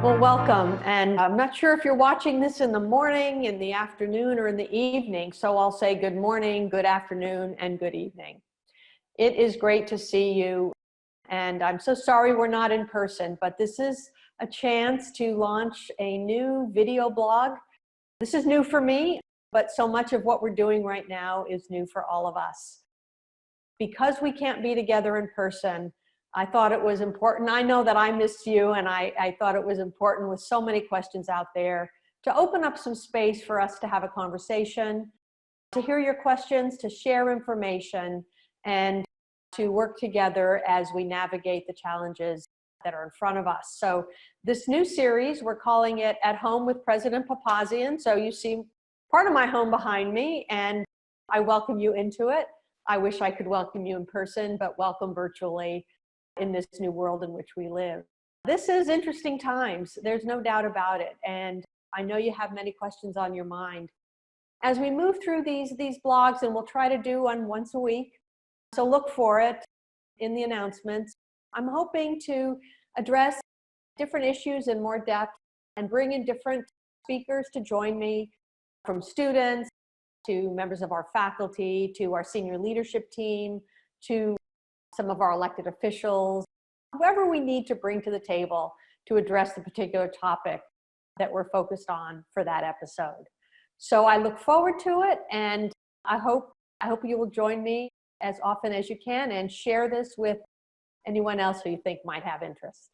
Well, welcome. And I'm not sure if you're watching this in the morning, in the afternoon, or in the evening. So I'll say good morning, good afternoon, and good evening. It is great to see you. And I'm so sorry we're not in person, but this is a chance to launch a new video blog. This is new for me, but so much of what we're doing right now is new for all of us. Because we can't be together in person, I thought it was important. I know that I missed you, and I thought it was important, with so many questions out there, to open up some space for us to have a conversation, to hear your questions, to share information, and to work together as we navigate the challenges that are in front of us. So this new series, we're calling it At Home with President Papazian. So you see part of my home behind me, and I welcome you into it. I wish I could welcome you in person, but welcome virtually in this new world in which we live. This is interesting times. There's no doubt about it. And I know you have many questions on your mind. As we move through these blogs, and we'll try to do one once a week, so look for it in the announcements. I'm hoping to address different issues in more depth and bring in different speakers to join me, from students to members of our faculty, to our senior leadership team, to some of our elected officials, whoever we need to bring to the table to address the particular topic that we're focused on for that episode. So I look forward to it, and I hope you will join me as often as you can and share this with anyone else who you think might have interest.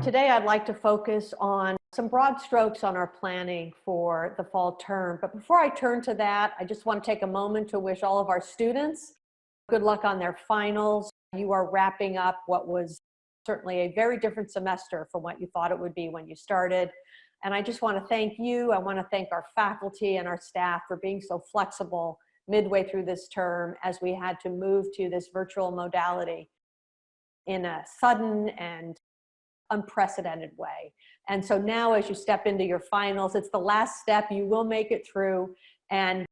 Today I'd like to focus on some broad strokes on our planning for the fall term. But before I turn to that, I just want to take a moment to wish all of our students good luck on their finals. You are wrapping up what was certainly a very different semester from what you thought it would be when you started. And I just want to thank you. I want to thank our faculty and our staff for being so flexible midway through this term as we had to move to this virtual modality in a sudden and unprecedented way. And so now, as you step into your finals, it's the last step. You will make it through, and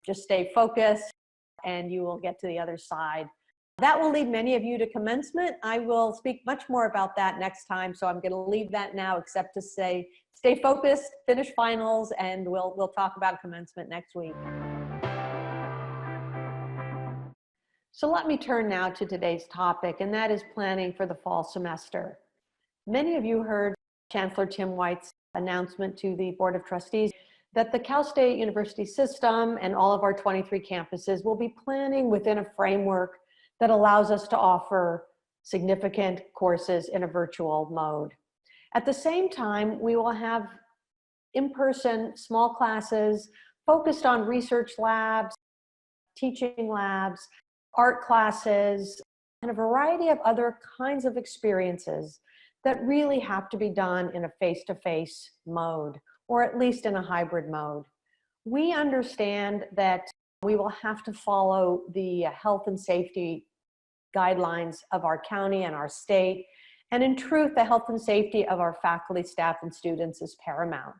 just stay focused and you will get to the other side. That will lead many of you to commencement. I will speak much more about that next time, so I'm going to leave that now, except to say stay focused, finish finals, and we'll talk about commencement next week. So let me turn now to today's topic, and that is planning for the fall semester. Many of you heard Chancellor Tim White's announcement to the Board of Trustees that the Cal State University system and all of our 23 campuses will be planning within a framework that allows us to offer significant courses in a virtual mode. At the same time, we will have in-person small classes focused on research labs, teaching labs, art classes, and a variety of other kinds of experiences that really have to be done in a face-to-face mode, or at least in a hybrid mode. We understand that we will have to follow the health and safety guidelines of our county and our state. And in truth, the health and safety of our faculty, staff, and students is paramount.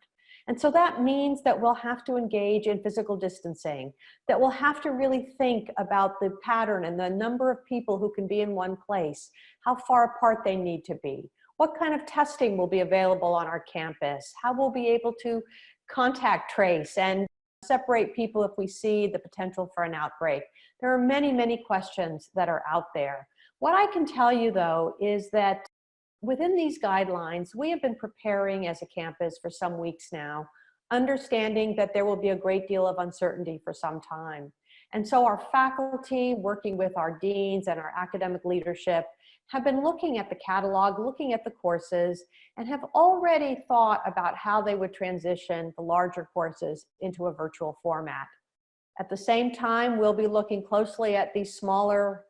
And so that means that we'll have to engage in physical distancing, that we'll have to really think about the pattern and the number of people who can be in one place, how far apart they need to be, what kind of testing will be available on our campus, how we'll be able to contact trace and separate people if we see the potential for an outbreak. There are many, many questions that are out there. What I can tell you, though, is that within these guidelines, we have been preparing as a campus for some weeks now, understanding that there will be a great deal of uncertainty for some time. And so our faculty, working with our deans and our academic leadership, have been looking at the catalog, looking at the courses, and have already thought about how they would transition the larger courses into a virtual format. At the same time, we'll be looking closely at these smaller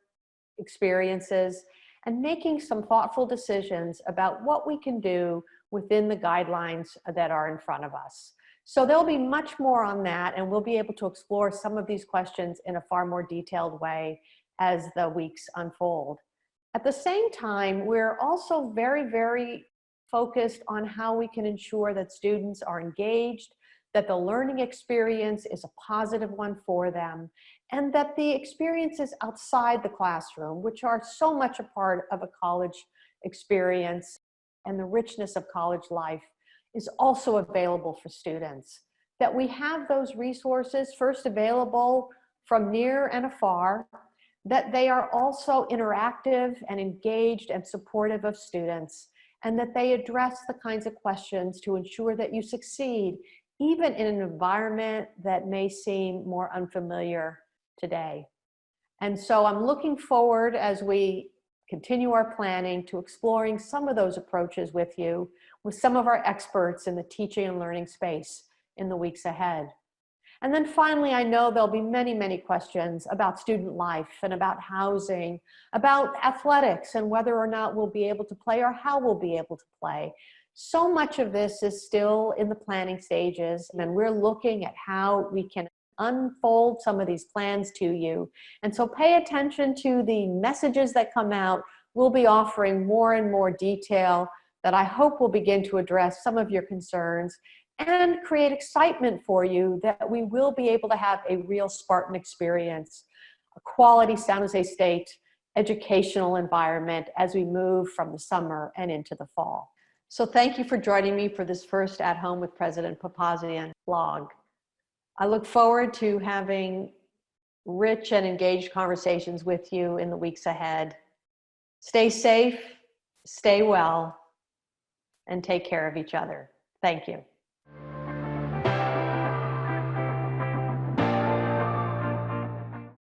experiences and making some thoughtful decisions about what we can do within the guidelines that are in front of us. So there'll be much more on that, and we'll be able to explore some of these questions in a far more detailed way as the weeks unfold. At the same time, we're also very, very focused on how we can ensure that students are engaged, that the learning experience is a positive one for them, and that the experiences outside the classroom, which are so much a part of a college experience and the richness of college life is also available for students. That we have those resources first available from near and afar, that they are also interactive and engaged and supportive of students, and that they address the kinds of questions to ensure that you succeed, even in an environment that may seem more unfamiliar today. And so I'm looking forward, as we continue our planning, to exploring some of those approaches with you, with some of our experts in the teaching and learning space in the weeks ahead. And then finally, I know there'll be many, many questions about student life and about housing, about athletics and whether or not we'll be able to play or how we'll be able to play. So much of this is still in the planning stages, and we're looking at how we can unfold some of these plans to you. And so pay attention to the messages that come out. We'll be offering more and more detail that I hope will begin to address some of your concerns and create excitement for you that we will be able to have a real Spartan experience, a quality San Jose State educational environment as we move from the summer and into the fall. So thank you for joining me for this first At Home with President Papazian blog. I look forward to having rich and engaged conversations with you in the weeks ahead. Stay safe, stay well, and take care of each other. Thank you.